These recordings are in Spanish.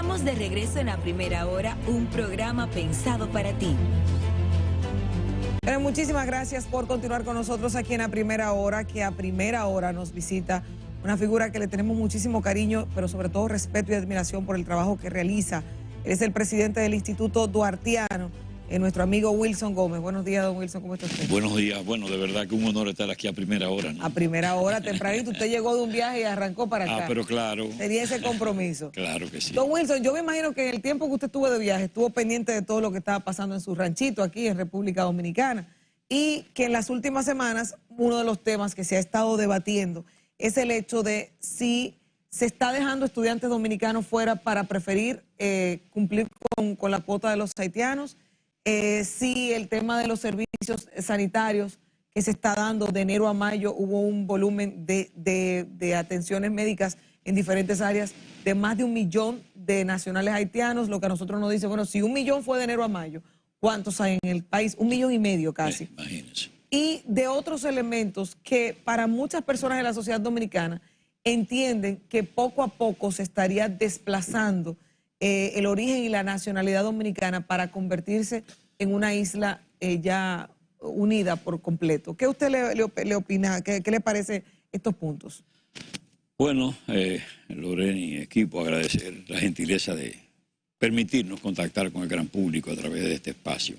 Estamos de regreso en A Primera Hora, un programa pensado para ti. Bueno, muchísimas gracias por continuar con nosotros aquí en A Primera Hora, que a primera hora nos visita una figura que le tenemos muchísimo cariño, pero sobre todo respeto y admiración por el trabajo que realiza. Él es el presidente del Instituto Duartiano, nuestro amigo Wilson Gómez. Buenos días, don Wilson, ¿cómo está usted? Buenos días, bueno, de verdad que un honor estar aquí a primera hora, ¿no? A primera hora, tempranito, usted llegó de un viaje y arrancó para acá. Ah, pero claro. Tenía ese compromiso. Claro que sí. Don Wilson, yo me imagino que en el tiempo que usted estuvo de viaje, estuvo pendiente de todo lo que estaba pasando en su ranchito aquí en República Dominicana, y que en las últimas semanas uno de los temas que se ha estado debatiendo es el hecho de si se está dejando estudiantes dominicanos fuera para preferir cumplir con la cuota de los haitianos, si el tema de los servicios sanitarios que se está dando de enero a mayo, hubo un volumen de atenciones médicas en diferentes áreas de más de 1 millón de nacionales haitianos, lo que a nosotros nos dice, bueno, si 1 millón fue de enero a mayo, ¿cuántos hay en el país? 1,5 millones casi. Imagínense. Y de otros elementos que para muchas personas de la sociedad dominicana entienden que poco a poco se estaría desplazando el origen y la nacionalidad dominicana para convertirse en una isla ya unida por completo. ¿Qué usted le opina? ¿Qué le parece estos puntos? Bueno, Lorena y equipo, agradecer la gentileza de permitirnos contactar con el gran público a través de este espacio.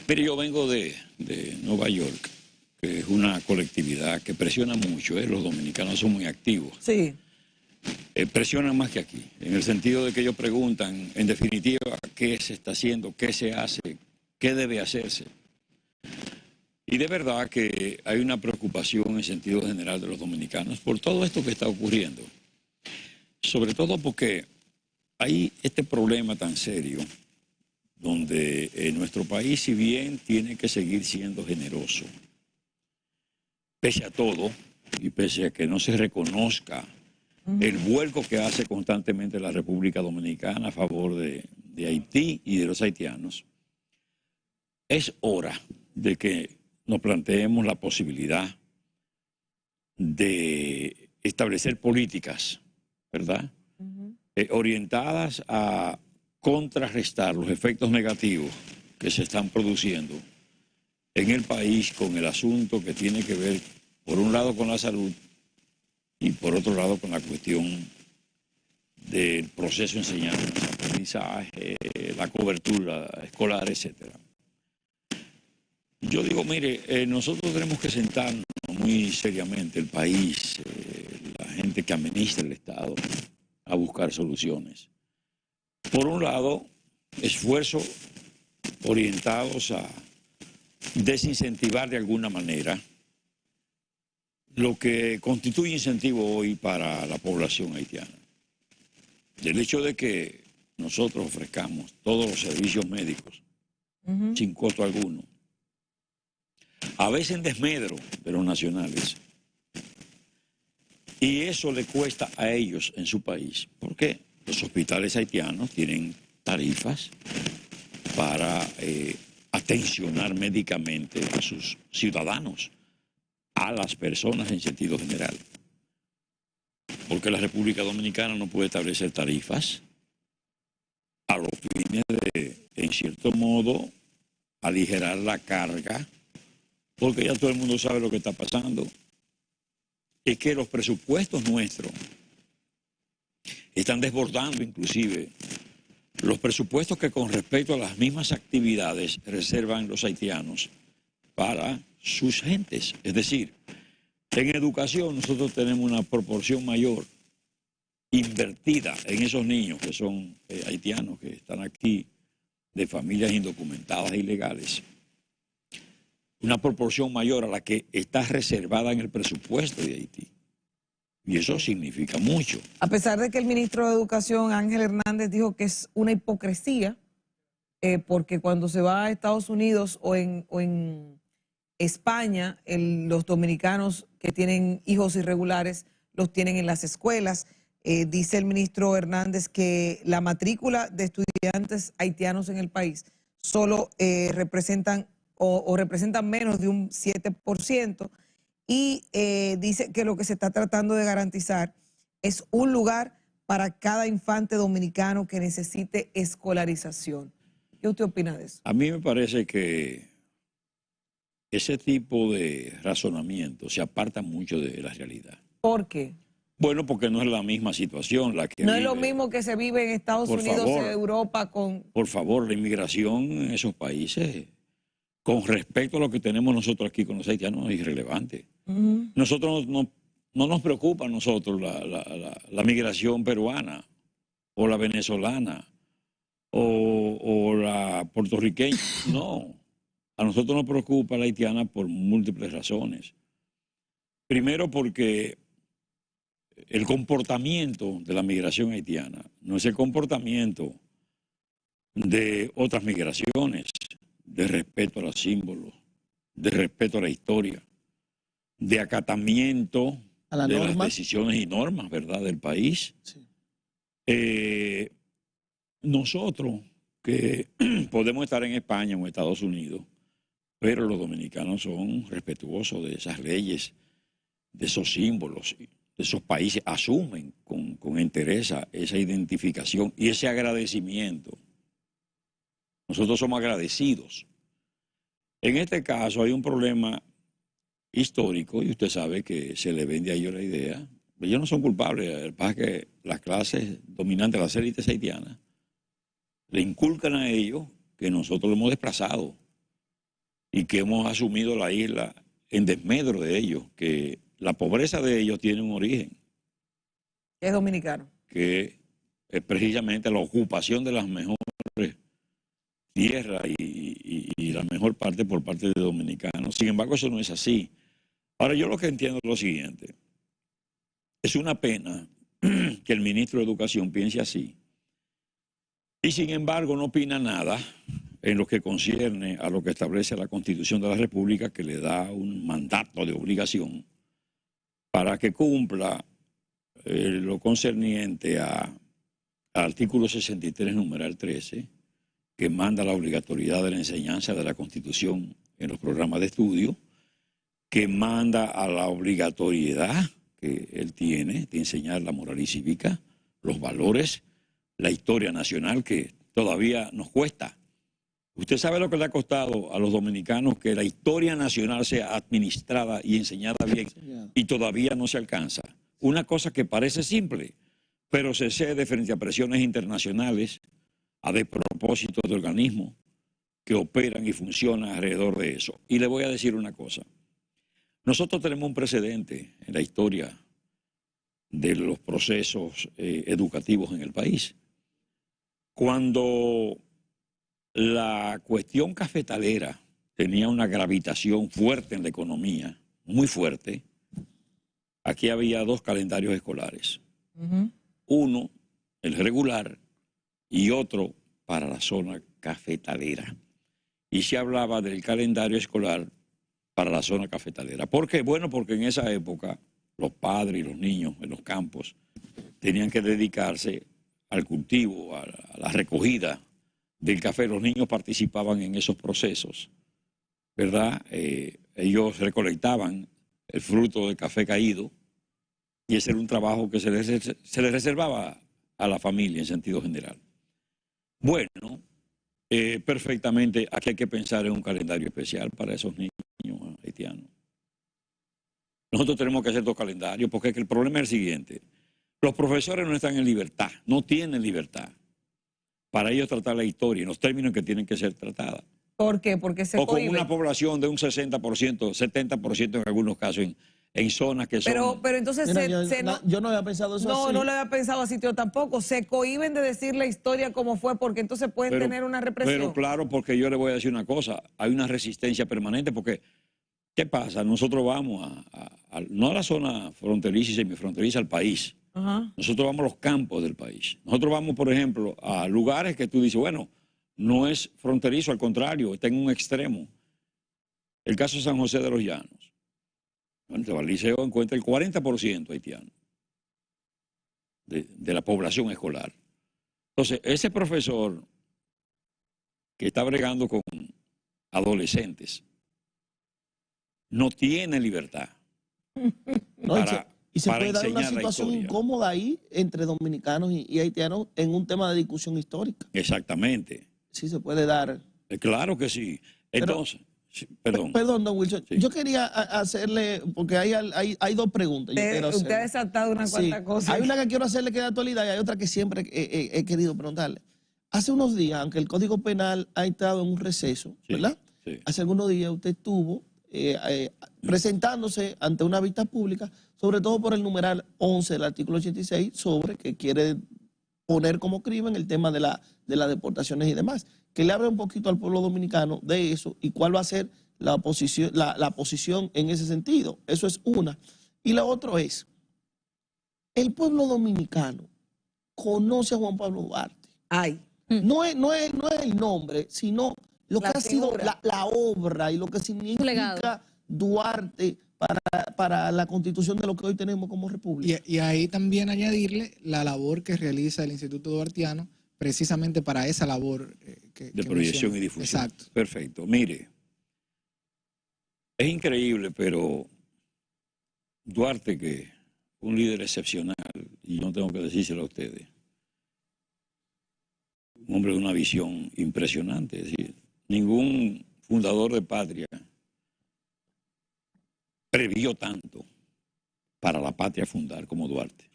Mire, yo vengo de Nueva York, que es una colectividad que presiona mucho, los dominicanos son muy activos. Sí. Presionan más que aquí, en el sentido de que ellos preguntan, en definitiva, qué se está haciendo, qué se hace, qué debe hacerse. Y de verdad que hay una preocupación en sentido general de los dominicanos por todo esto que está ocurriendo. Sobre todo porque hay este problema tan serio donde nuestro país, si bien tiene que seguir siendo generoso, pese a todo y pese a que no se reconozca el vuelco que hace constantemente la República Dominicana a favor de Haití y de los haitianos, es hora de que nos planteemos la posibilidad de establecer políticas, ¿verdad? Orientadas a contrarrestar los efectos negativos que se están produciendo en el país con el asunto que tiene que ver, por un lado, con la salud y por otro lado, con la cuestión del proceso de enseñanza, aprendizaje, la cobertura escolar, etcétera. Yo digo, mire, nosotros tenemos que sentarnos muy seriamente, el país, la gente que administra el Estado, a buscar soluciones. Por un lado, esfuerzos orientados a desincentivar de alguna manera lo que constituye incentivo hoy para la población haitiana. Del hecho de que nosotros ofrezcamos todos los servicios médicos sin costo alguno, a veces en desmedro de los nacionales. Y eso le cuesta a ellos en su país, porque los hospitales haitianos tienen tarifas para atencionar médicamente a sus ciudadanos, a las personas en sentido general. Porque la República Dominicana no puede establecer tarifas a los fines de, en cierto modo, aligerar la carga, porque ya todo el mundo sabe lo que está pasando. Es que los presupuestos nuestros están desbordando inclusive los presupuestos que con respecto a las mismas actividades reservan los haitianos para sus gentes. Es decir, en educación nosotros tenemos una proporción mayor invertida en esos niños que son haitianos, que están aquí de familias indocumentadas e ilegales. Una proporción mayor a la que está reservada en el presupuesto de Haití. Y eso significa mucho. A pesar de que el ministro de Educación, Ángel Hernández, dijo que es una hipocresía, porque cuando se va a Estados Unidos o en España, los dominicanos que tienen hijos irregulares los tienen en las escuelas. Dice el ministro Hernández que la matrícula de estudiantes haitianos en el país solo representan menos de un 7%, y dice que lo que se está tratando de garantizar es un lugar para cada infante dominicano que necesite escolarización. ¿Qué usted opina de eso? A mí me parece que ese tipo de razonamiento se aparta mucho de la realidad. ¿Por qué? Bueno, porque no es la misma situación la que No vive. es lo mismo que se vive en Estados Por Unidos, favor. en Europa con... Por favor, la inmigración en esos países, con respecto a lo que tenemos nosotros aquí con los haitianos, es irrelevante. Nosotros no nos preocupa a nosotros la migración peruana o la venezolana o la puertorriqueña. No, a nosotros nos preocupa la haitiana por múltiples razones. Primero porque el comportamiento de la migración haitiana no es el comportamiento de otras migraciones, de respeto a los símbolos, de respeto a la historia, de acatamiento ¿A de las las decisiones y normas, ¿verdad?, del país. Sí. Nosotros que podemos estar en España o en Estados Unidos, pero los dominicanos son respetuosos de esas leyes, de esos símbolos, de esos países, asumen con entereza esa identificación y ese agradecimiento. Nosotros somos agradecidos. En este caso hay un problema histórico y usted sabe que se le vende a ellos la idea. Ellos no son culpables. El pasa es que las clases dominantes, las élites haitianas, le inculcan a ellos que nosotros lo hemos desplazado y que hemos asumido la isla en desmedro de ellos, que la pobreza de ellos tiene un origen. Es dominicano. Que es precisamente la ocupación de las mejores tierras y la mejor parte por parte de dominicanos. Sin embargo, eso no es así. Ahora, yo lo que entiendo es lo siguiente. Es una pena que el ministro de Educación piense así. Y sin embargo, no opina nada en lo que concierne a lo que establece la Constitución de la República, que le da un mandato de obligación para que cumpla lo concerniente al artículo 63, numeral 13, que manda la obligatoriedad de la enseñanza de la Constitución en los programas de estudio, que manda a la obligatoriedad que él tiene de enseñar la moral y cívica, los valores, la historia nacional, que todavía nos cuesta. Usted sabe lo que le ha costado a los dominicanos que la historia nacional sea administrada y enseñada bien, y todavía no se alcanza. Una cosa que parece simple, pero se cede frente a presiones internacionales, a despropósitos de organismos que operan y funcionan alrededor de eso. Y le voy a decir una cosa. Nosotros tenemos un precedente en la historia de los procesos educativos en el país. Cuando la cuestión cafetalera tenía una gravitación fuerte en la economía, muy fuerte, aquí había dos calendarios escolares. Uno, el regular, y otro para la zona cafetalera. Y se hablaba del calendario escolar para la zona cafetalera. ¿Por qué? Bueno, porque en esa época los padres y los niños en los campos tenían que dedicarse al cultivo, a la recogida del café. Los niños participaban en esos procesos, ¿verdad? Ellos recolectaban el fruto del café caído y ese era un trabajo que se les reservaba a la familia en sentido general. Bueno, perfectamente, aquí hay que pensar en un calendario especial para esos niños haitianos. Nosotros tenemos que hacer dos calendarios porque es que el problema es el siguiente. Los profesores no están en libertad, no tienen libertad para ellos tratar la historia en los términos que tienen que ser tratadas. ¿Por qué? Porque se O con cohíben. una población de un 60%, 70% en algunos casos en zonas que son... Pero entonces Mira, yo no había pensado eso así. No lo había pensado así yo tampoco. Se cohíben de decir la historia como fue porque entonces pueden tener una represión. Pero claro, porque yo le voy a decir una cosa, hay una resistencia permanente porque, ¿qué pasa? Nosotros vamos no a la zona fronteriza y semifronteriza, al país. Nosotros vamos a los campos del país. Nosotros vamos, por ejemplo, a lugares que tú dices, bueno, no es fronterizo, al contrario, está en un extremo. El caso de San José de los Llanos. Bueno, el liceo encuentra el 40% haitiano de la población escolar. Entonces, ese profesor que está bregando con adolescentes no tiene libertad Y se para puede dar una enseñar la situación historia. incómoda ahí entre dominicanos y haitianos en un tema de discusión histórica. Exactamente. Sí se puede dar. Claro que sí. Entonces, sí, perdón. Perdón, don Wilson. Sí. Yo quería hacerle, porque hay dos preguntas. Usted ha desatado una cuanta cosa. Hay una que quiero hacerle que es de actualidad y hay otra que siempre he querido preguntarle. Hace unos días, aunque el Código Penal ha estado en un receso, Sí, ¿verdad? sí. Hace algunos días usted estuvo presentándose ante una vista pública, sobre todo por el numeral 11 del artículo 86, sobre que quiere poner como crimen el tema de las deportaciones y demás. Que le hable un poquito al pueblo dominicano de eso y cuál va a ser la posición en ese sentido. Eso es una. Y la otra es, el pueblo dominicano conoce a Juan Pablo Duarte. Ay. No es el nombre, sino lo que ha sido figura. la obra y lo que significa Duarte para la constitución de lo que hoy tenemos como república. Y ahí también añadirle la labor que realiza el Instituto Duartiano precisamente para esa labor de proyección y difusión. Exacto. Perfecto. Mire, es increíble, pero Duarte, que fue un líder excepcional, y no tengo que decírselo a ustedes, un hombre de una visión impresionante. Es decir, ningún fundador de patria previó tanto para la patria fundar como Duarte,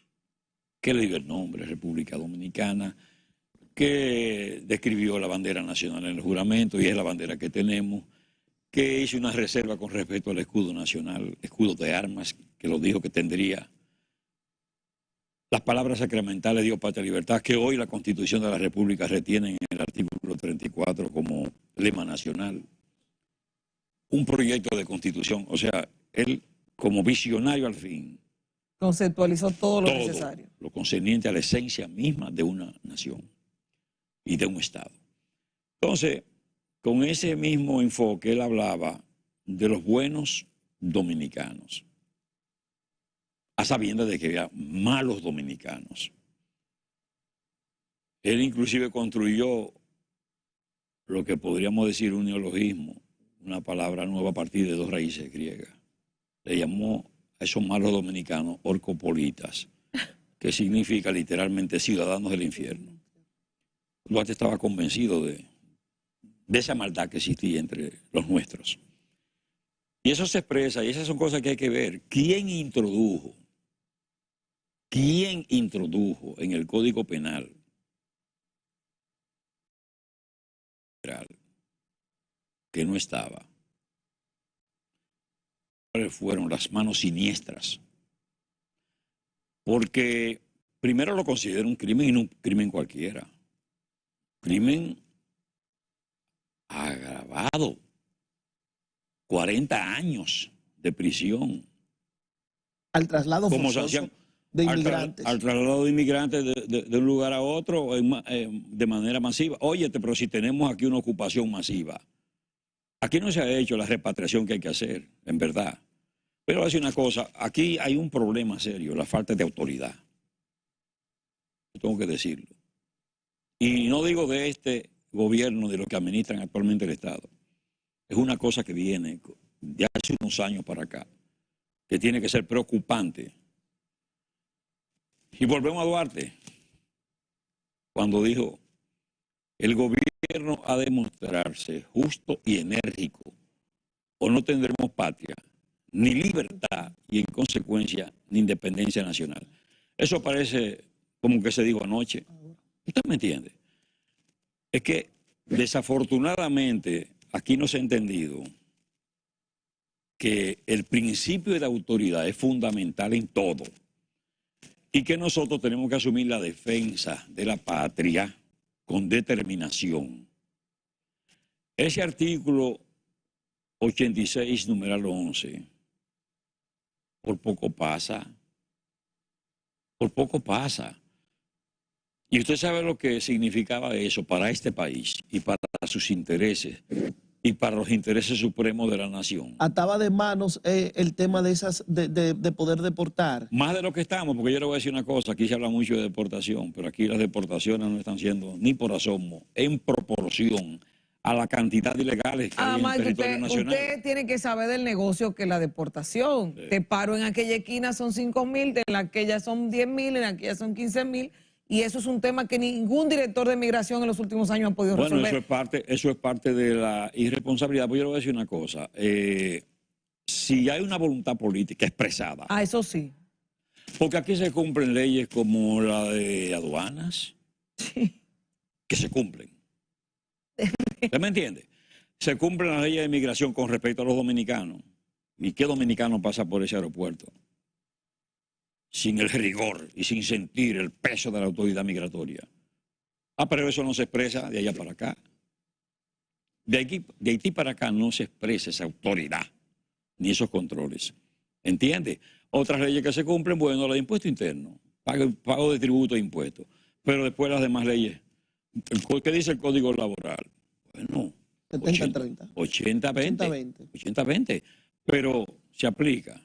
que le dio el nombre República Dominicana, que describió la bandera nacional en el juramento y es la bandera que tenemos, que hizo una reserva con respecto al escudo nacional, escudo de armas, que lo dijo que tendría. Las palabras sacramentales Dios, patria, libertad, que hoy la Constitución de la República retiene en el artículo 34 como lema nacional. Un proyecto de constitución, o sea, él como visionario al fin. Conceptualizó todo lo necesario. Lo concerniente a la esencia misma de una nación y de un Estado. Entonces, con ese mismo enfoque, él hablaba de los buenos dominicanos, a sabiendas de que había malos dominicanos. Él inclusive construyó lo que podríamos decir un neologismo, una palabra nueva a partir de dos raíces griegas. Le llamó a esos malos dominicanos orcopolitas, que significa literalmente ciudadanos del infierno. Duarte estaba convencido de esa maldad que existía entre los nuestros. Y eso se expresa, y esas son cosas que hay que ver. ¿Quién introdujo en el Código Penal que no estaba? ¿Cuáles fueron las manos siniestras? Porque primero lo considero un crimen y no un crimen cualquiera. Crimen agravado. 40 años de prisión. Al traslado forzoso de inmigrantes. Al traslado de inmigrantes de un lugar a otro de manera masiva. Óyete, pero si tenemos aquí una ocupación masiva, aquí no se ha hecho la repatriación que hay que hacer, en verdad. Pero voy a decir una cosa, aquí hay un problema serio, la falta de autoridad. Tengo que decirlo. Y no digo de este gobierno, de los que administran actualmente el Estado. Es una cosa que viene de hace unos años para acá, que tiene que ser preocupante. Y volvemos a Duarte, cuando dijo, el gobierno ha de mostrarse justo y enérgico, o no tendremos patria, ni libertad y en consecuencia ni independencia nacional. Eso parece como que se dijo anoche. ¿Usted me entiende? Es que desafortunadamente aquí no se ha entendido que el principio de la autoridad es fundamental en todo y que nosotros tenemos que asumir la defensa de la patria con determinación. Ese artículo 86, numeral 11, por poco pasa. Por poco pasa. Y usted sabe lo que significaba eso para este país y para sus intereses y para los intereses supremos de la nación. Ataba de manos el tema de poder deportar. Más de lo que estamos, porque yo le voy a decir una cosa, aquí se habla mucho de deportación, pero aquí las deportaciones no están siendo ni por asomo, en proporción a la cantidad de ilegales que hay en el Además, que territorio nacional. usted tiene que saber del negocio que es la deportación. Te paro en aquella esquina son 5.000, en aquella son 10.000, en aquella son 15.000. Y eso es un tema que ningún director de migración en los últimos años ha podido Bueno, resolver. eso es parte de la irresponsabilidad. Pues yo le voy a decir una cosa. Si hay una voluntad política expresada, Eso sí. porque aquí se cumplen leyes como la de aduanas, que se cumplen. ¿Usted me entiende? Se cumplen las leyes de migración con respecto a los dominicanos. ¿Y qué dominicano pasa por ese aeropuerto? Sin el rigor y sin sentir el peso de la autoridad migratoria. Pero eso no se expresa de allá para acá. De Haití para acá no se expresa esa autoridad, ni esos controles. ¿Entiende? Otras leyes que se cumplen, bueno, la de impuesto interno, pago de tributo e impuestos. Pero después las demás leyes. ¿Qué dice el Código Laboral? Bueno, 70-30. 80-20. 80-20. Pero se aplica.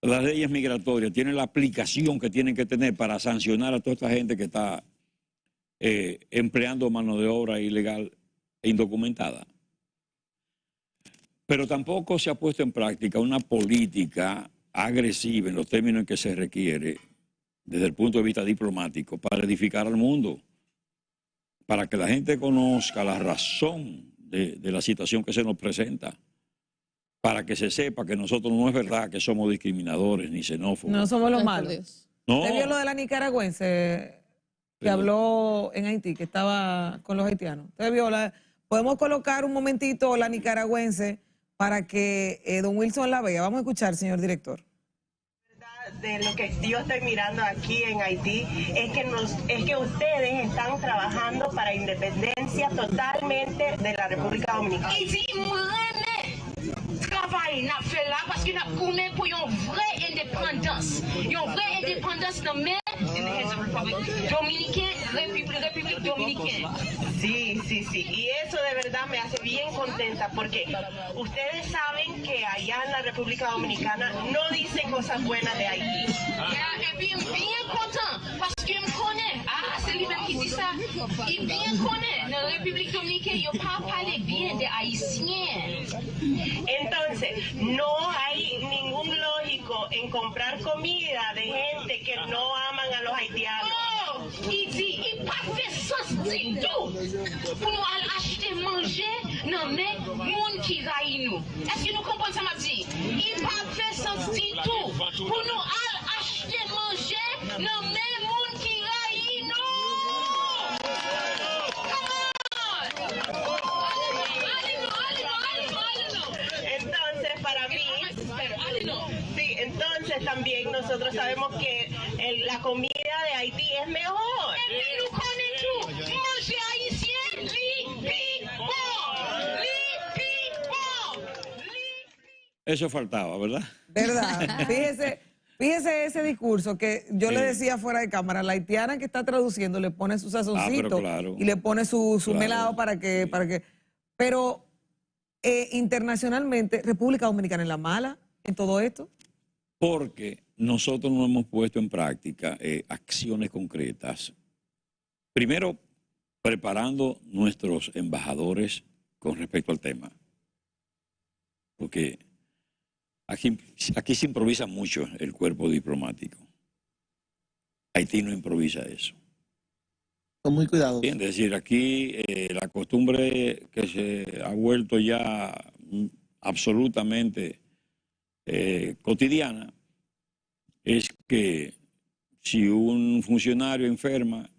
Las leyes migratorias tienen la aplicación que tienen que tener para sancionar a toda esta gente que está empleando mano de obra ilegal e indocumentada. Pero tampoco se ha puesto en práctica una política agresiva en los términos en que se requiere desde el punto de vista diplomático para edificar al mundo, para que la gente conozca la razón de la situación que se nos presenta, para que se sepa que nosotros no es verdad que somos discriminadores ni xenófobos. No somos los Ay, por malos. Dios. No. ¿Usted vio lo de la nicaragüense que Pero- habló en Haití, que estaba con los haitianos? ¿Usted vio podemos colocar un momentito la nicaragüense para que don Wilson la vea? Vamos a escuchar, señor director. De lo que yo estoy mirando aquí en Haití es que ustedes están trabajando para independencia totalmente de la República Dominicana. Haiti travail n'a fait là parce que n'a commis pour une vraie indépendance. Une vraie indépendance dans mais dominicaine, République dominicaine. Sí, sí, sí. Y eso de verdad me hace bien contenta porque ustedes saben que allá en la República Dominicana no dicen cosas buenas de Haití. Et puis bien content parce que me connaît. Ah, c'est lui-même qui dit ça. Il bien connaît. Dans la République dominicaine, il ne pas parler bien des Haïtiens. Entonces, no hay ningún lógico en comprar comida de gente que no aman a los haitianos. Oh, il dit, il pas fait sens du tout pour nous aller acheter manger, non mais moun qui raille nous. Est-ce que nous comprenons ça m'a dit? Il pas fait sens du tout pour nous aller acheter manger, non mais moun qui raille nous. Come on! Entonces, para mí, sí, entonces también nosotros sabemos que la comida de Haití es mejor. Nous connaissons tout. Manger haïtien, li pipo. Eso faltaba, ¿verdad? ¿Verdad? Fíjese ese discurso que yo le decía fuera de cámara, la haitiana que está traduciendo le pone su sazoncito claro. y le pone su Claro. melado para que... Pero internacionalmente, República Dominicana es la mala en todo esto. Porque nosotros no hemos puesto en práctica acciones concretas. Primero, preparando nuestros embajadores con respecto al tema. Porque aquí se improvisa mucho el cuerpo diplomático. Haití no improvisa eso. Son muy cuidadosos. Es decir, aquí la costumbre que se ha vuelto ya absolutamente cotidiana es que si un funcionario enferma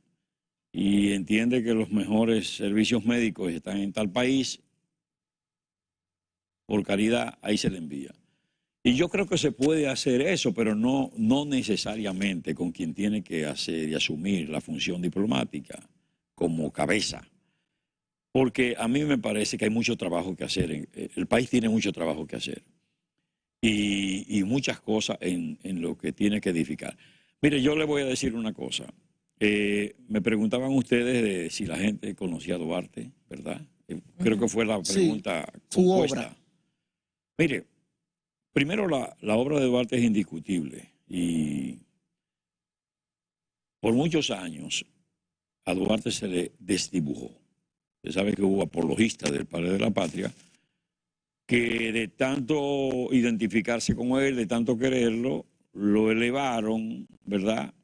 y entiende que los mejores servicios médicos están en tal país, por caridad, ahí se le envía. Y yo creo que se puede hacer eso, pero no necesariamente con quien tiene que hacer y asumir la función diplomática como cabeza. Porque a mí me parece que hay mucho trabajo que hacer. El país tiene mucho trabajo que hacer. Y muchas cosas en lo que tiene que edificar. Mire, yo le voy a decir una cosa. Me preguntaban ustedes de si la gente conocía a Duarte, ¿verdad? Creo que fue la pregunta su compuesta. obra. Mire, primero la obra de Duarte es indiscutible y por muchos años a Duarte se le desdibujó. Usted sabe que hubo apologistas del padre de la patria que de tanto identificarse con él, de tanto quererlo, lo elevaron, ¿verdad?,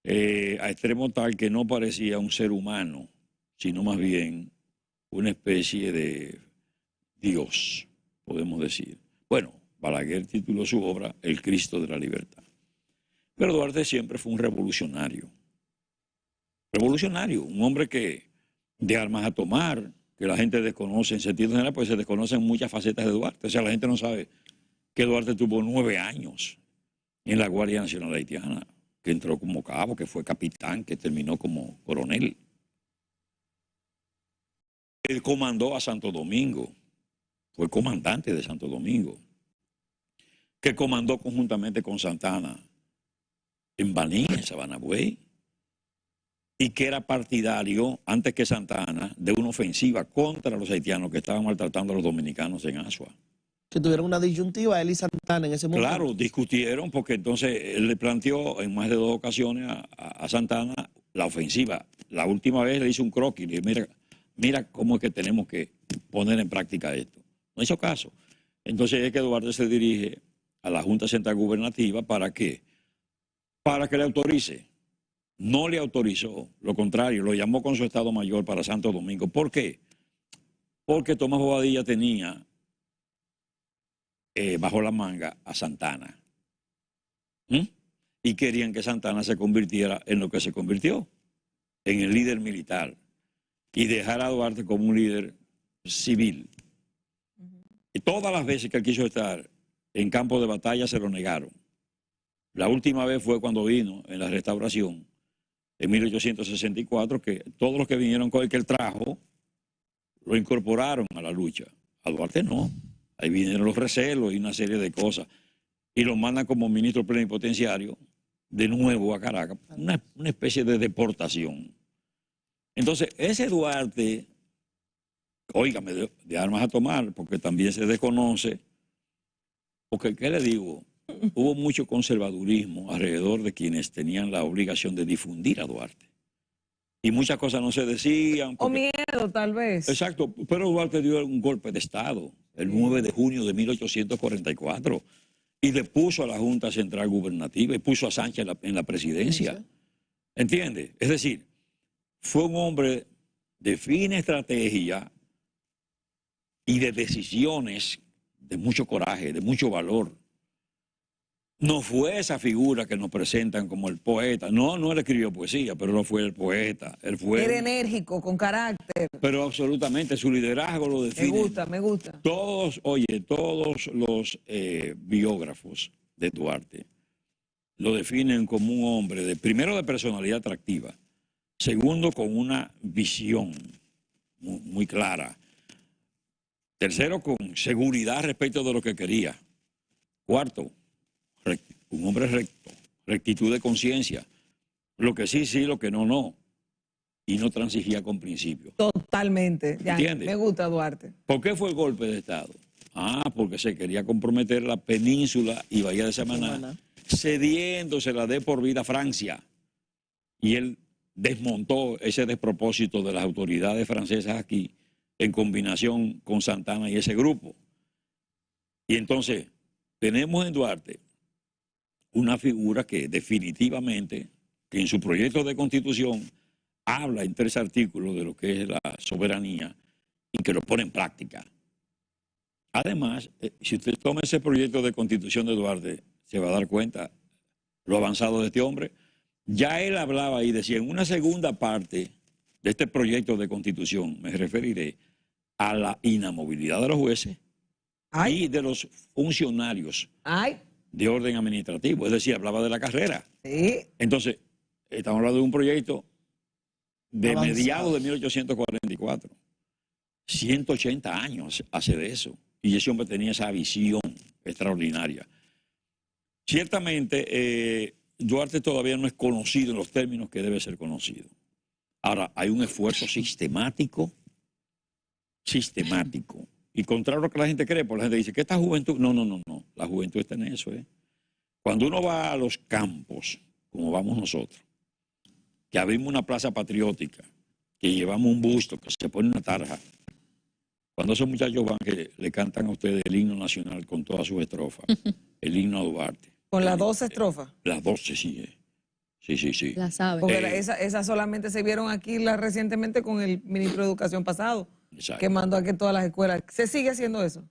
a extremo tal que no parecía un ser humano, sino más bien una especie de Dios, podemos decir. Bueno, Balaguer tituló su obra El Cristo de la Libertad. Pero Duarte siempre fue un revolucionario. Revolucionario, un hombre que de armas a tomar, que la gente desconoce en sentido general, pues se desconocen muchas facetas de Duarte. O sea, la gente no sabe que Duarte tuvo 9 años en la Guardia Nacional Haitiana, que entró como cabo, que fue capitán, que terminó como coronel. Él comandó a Santo Domingo, fue comandante de Santo Domingo, que comandó conjuntamente con Santana en Baní, en Sabanagüey, y que era partidario, antes que Santana, de una ofensiva contra los haitianos que estaban maltratando a los dominicanos en Asua. Que tuvieron una disyuntiva él y Santana en ese momento. Claro, discutieron porque entonces él le planteó en más de 2 ocasiones a Santana la ofensiva. La última vez le hizo un croquis, le dije, mira cómo es que tenemos que poner en práctica esto. No hizo caso. Entonces es que Duarte se dirige a la Junta Central Gubernativa, ¿para qué? Para que le autorice. No le autorizó, lo contrario, lo llamó con su Estado Mayor para Santo Domingo. ¿Por qué? Porque Tomás Bobadilla tenía bajo la manga a Santana. Y querían que Santana se convirtiera en lo que se convirtió, en el líder militar, y dejar a Duarte como un líder civil. Y todas las veces que él quiso estar en campo de batalla se lo negaron. La última vez fue cuando vino en la Restauración, en 1864, que todos los que vinieron con él que él trajo, lo incorporaron a la lucha. A Duarte no. Ahí vinieron los recelos y una serie de cosas. Y lo mandan como ministro plenipotenciario de nuevo a Caracas. Una especie de deportación. Entonces, ese Duarte, óigame, de armas a tomar, porque también se desconoce, porque, ¿qué le digo? Hubo mucho conservadurismo alrededor de quienes tenían la obligación de difundir a Duarte. Y muchas cosas no se decían. O miedo, tal vez. Exacto, pero Duarte dio un golpe de Estado el 9 de junio de 1844 y le puso a la Junta Central Gubernativa y puso a Sánchez en la presidencia. ¿Entiendes? Es decir, fue un hombre de fina estrategia y de decisiones de mucho coraje, de mucho valor. No fue esa figura que nos presentan como el poeta. No, no él escribió poesía, pero no fue el poeta. Él fue... Era enérgico, con carácter. Pero absolutamente, su liderazgo lo define. Me gusta. Todos los biógrafos de Duarte lo definen como un hombre, primero, de personalidad atractiva. Segundo, con una visión muy clara. Tercero, con seguridad respecto de lo que quería. Cuarto, un hombre recto, rectitud de conciencia. Lo que sí, sí, lo que no, no. Y no transigía con principios. Totalmente. Ya, ¿entiendes? Me gusta Duarte. ¿Por qué fue el golpe de Estado? Porque se quería comprometer la península y Bahía de Samaná, cediéndosela de por vida a Francia. Y él desmontó ese despropósito de las autoridades francesas aquí en combinación con Santana y ese grupo. Y entonces tenemos en Duarte una figura que definitivamente, que en su proyecto de constitución habla en 3 artículos de lo que es la soberanía y que lo pone en práctica. Además, si usted toma ese proyecto de constitución de Duarte, se va a dar cuenta lo avanzado de este hombre. Ya él hablaba y decía, en una segunda parte de este proyecto de constitución, me referiré a la inamovilidad de los jueces y de los funcionarios de orden administrativo. Es decir, hablaba de la carrera. Sí. Entonces, estamos hablando de un proyecto de mediados de 1844. 180 años hace de eso. Y ese hombre tenía esa visión extraordinaria. Ciertamente, Duarte todavía no es conocido en los términos que debe ser conocido. Ahora, hay un esfuerzo sistemático, y contrario a lo que la gente cree, porque la gente dice que esta juventud, no, la juventud está en eso. Cuando uno va a los campos, como vamos nosotros, que abrimos una plaza patriótica, que llevamos un busto, que se pone una tarja. Cuando esos muchachos van, que le cantan a ustedes el himno nacional con todas sus estrofas, el himno a Duarte. Con las 12 estrofas. Las 12, sí. Sí. La sabe. Porque esas solamente se vieron aquí recientemente con el ministro de Educación pasado, Exacto. que mandó a que todas las escuelas. ¿Se sigue haciendo eso?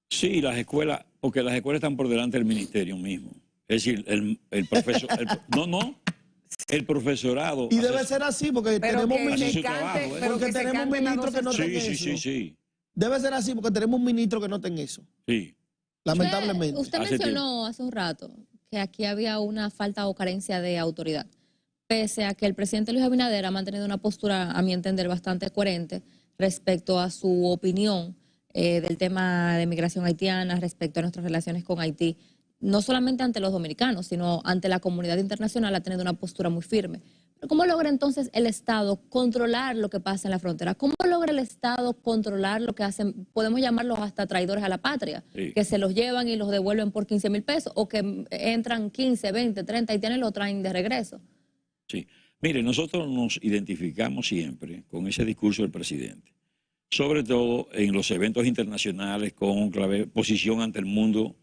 Sí, las escuelas, porque las escuelas están por delante del ministerio mismo. Es decir, el profesor... el profesorado... Y debe ser así, porque Pero tenemos que hace su le cante, trabajo, pero porque que se tenemos un cante las ministro 12 que no tenga Sí, eso. sí. Debe ser así, porque tenemos un ministro que no tenga eso. Sí. Lamentablemente. Usted Hace mencionó hace un rato que aquí había una falta o carencia de autoridad, pese a que el presidente Luis Abinader ha mantenido una postura, a mi entender, bastante coherente respecto a su opinión del tema de migración haitiana, respecto a nuestras relaciones con Haití, no solamente ante los dominicanos, sino ante la comunidad internacional, ha tenido una postura muy firme. Pero ¿cómo logra entonces el Estado controlar lo que pasa en la frontera? ¿Cómo logra el Estado controlar lo que hacen, podemos llamarlos hasta traidores a la patria, Sí. que se los llevan y los devuelven por 15,000 pesos, o que entran 15, 20, 30 haitianos y los traen de regreso? Sí. Mire, nosotros nos identificamos siempre con ese discurso del presidente, sobre todo en los eventos internacionales con clave posición ante el mundo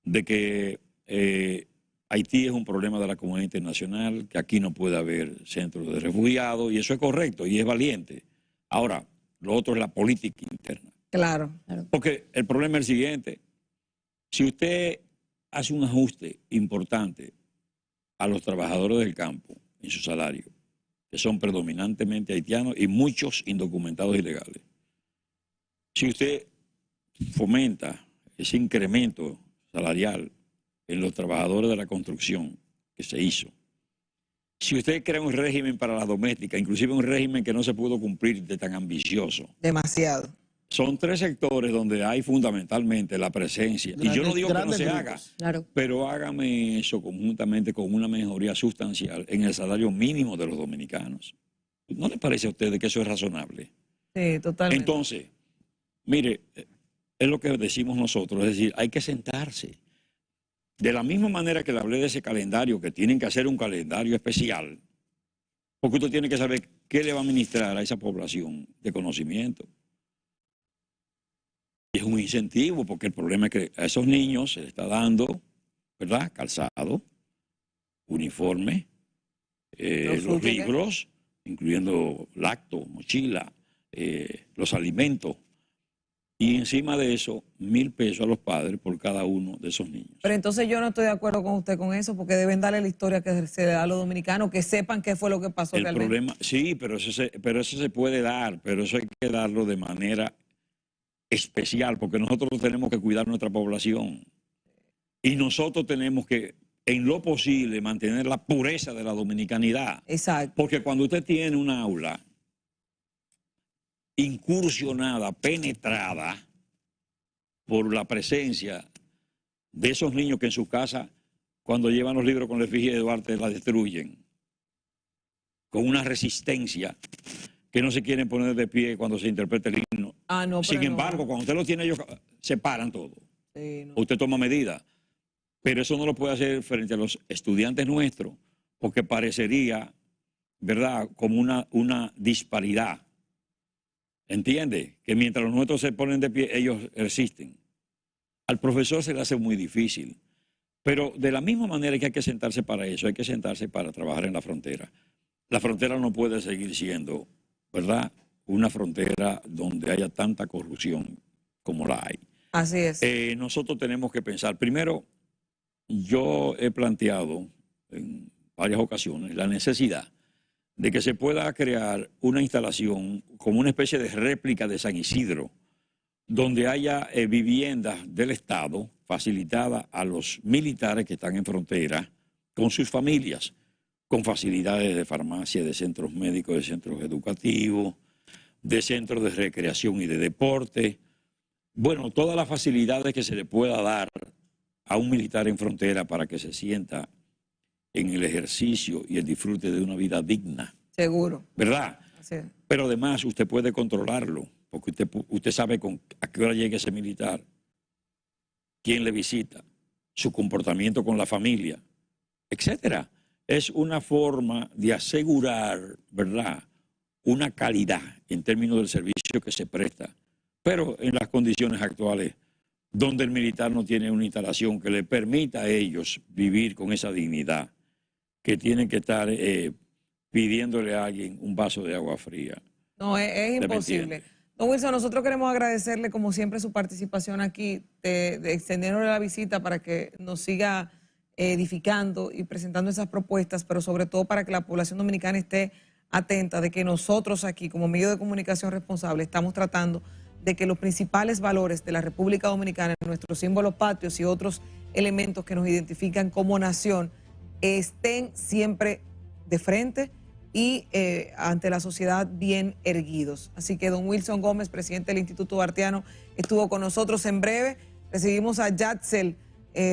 de que Haití es un problema de la comunidad internacional, que aquí no puede haber centros de refugiados, y eso es correcto y es valiente. Ahora, lo otro es la política interna. Claro. Porque el problema es el siguiente: si usted hace un ajuste importante a los trabajadores del campo en su salario, que son predominantemente haitianos y muchos indocumentados ilegales, si usted fomenta ese incremento salarial en los trabajadores de la construcción que se hizo, si usted crea un régimen para la doméstica, inclusive un régimen que no se pudo cumplir de tan ambicioso, Demasiado. son 3 sectores donde hay fundamentalmente la presencia. Y yo no digo que no se haga, Claro. pero hágame eso conjuntamente con una mejoría sustancial en el salario mínimo de los dominicanos. ¿No le parece a ustedes que eso es razonable? Sí, totalmente. Entonces, mire, es lo que decimos nosotros, es decir, hay que sentarse. De la misma manera que le hablé de ese calendario, que tienen que hacer un calendario especial, porque usted tiene que saber qué le va a administrar a esa población de conocimiento. Y es un incentivo, porque el problema es que a esos niños se les está dando, ¿verdad?, calzado, uniforme, los libros, incluyendo lacto, mochila, los alimentos. Y encima de eso, 1,000 pesos a los padres por cada uno de esos niños. Pero entonces yo no estoy de acuerdo con usted con eso, porque deben darle la historia que se le da a los dominicanos, que sepan qué fue lo que pasó El realmente. problema, sí, pero eso se puede dar, pero eso hay que darlo de manera especial, porque nosotros tenemos que cuidar nuestra población. Y nosotros tenemos que, en lo posible, mantener la pureza de la dominicanidad. Exacto. Porque cuando usted tiene un aula incursionada, penetrada por la presencia de esos niños que en su casa, cuando llevan los libros con la efigie de Duarte, la destruyen, con una resistencia que no se quieren poner de pie cuando se interpreta el himno. Ah, no, Sin pero embargo, no. cuando usted lo tiene, ellos se paran todo. Sí, no. Usted toma medidas. Pero eso no lo puede hacer frente a los estudiantes nuestros, porque parecería, ¿verdad?, como una disparidad. ¿Entiende? Que mientras los nuestros se ponen de pie, ellos resisten. Al profesor se le hace muy difícil. Pero de la misma manera que hay que sentarse para eso, hay que sentarse para trabajar en la frontera. La frontera no puede seguir siendo, ¿verdad?, una frontera donde haya tanta corrupción como la hay. Así es. Nosotros tenemos que pensar, primero, yo he planteado en varias ocasiones la necesidad de que se pueda crear una instalación como una especie de réplica de San Isidro, donde haya viviendas del Estado facilitadas a los militares que están en frontera con sus familias, con facilidades de farmacia, de centros médicos, de centros educativos, de centros de recreación y de deporte. Bueno, todas las facilidades que se le pueda dar a un militar en frontera para que se sienta en el ejercicio y el disfrute de una vida digna. Seguro. ¿Verdad? Así es. Pero además usted puede controlarlo, porque usted sabe a qué hora llega ese militar, quién le visita, su comportamiento con la familia, etcétera. Es una forma de asegurar, ¿verdad?, una calidad en términos del servicio que se presta, pero en las condiciones actuales, donde el militar no tiene una instalación que le permita a ellos vivir con esa dignidad, que tienen que estar pidiéndole a alguien un vaso de agua fría. No, es imposible. Don Wilson, nosotros queremos agradecerle como siempre su participación aquí, de extenderle la visita para que nos siga edificando y presentando esas propuestas, pero sobre todo para que la población dominicana esté atenta de que nosotros aquí como medio de comunicación responsable estamos tratando de que los principales valores de la República Dominicana, nuestros símbolos patrios y otros elementos que nos identifican como nación, estén siempre de frente y ante la sociedad bien erguidos. Así que don Wilson Gómez, presidente del Instituto Duartiano, estuvo con nosotros. En breve recibimos a Yatzel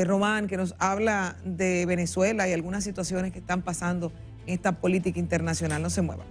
Román, que nos habla de Venezuela y algunas situaciones que están pasando en esta política internacional. No se muevan.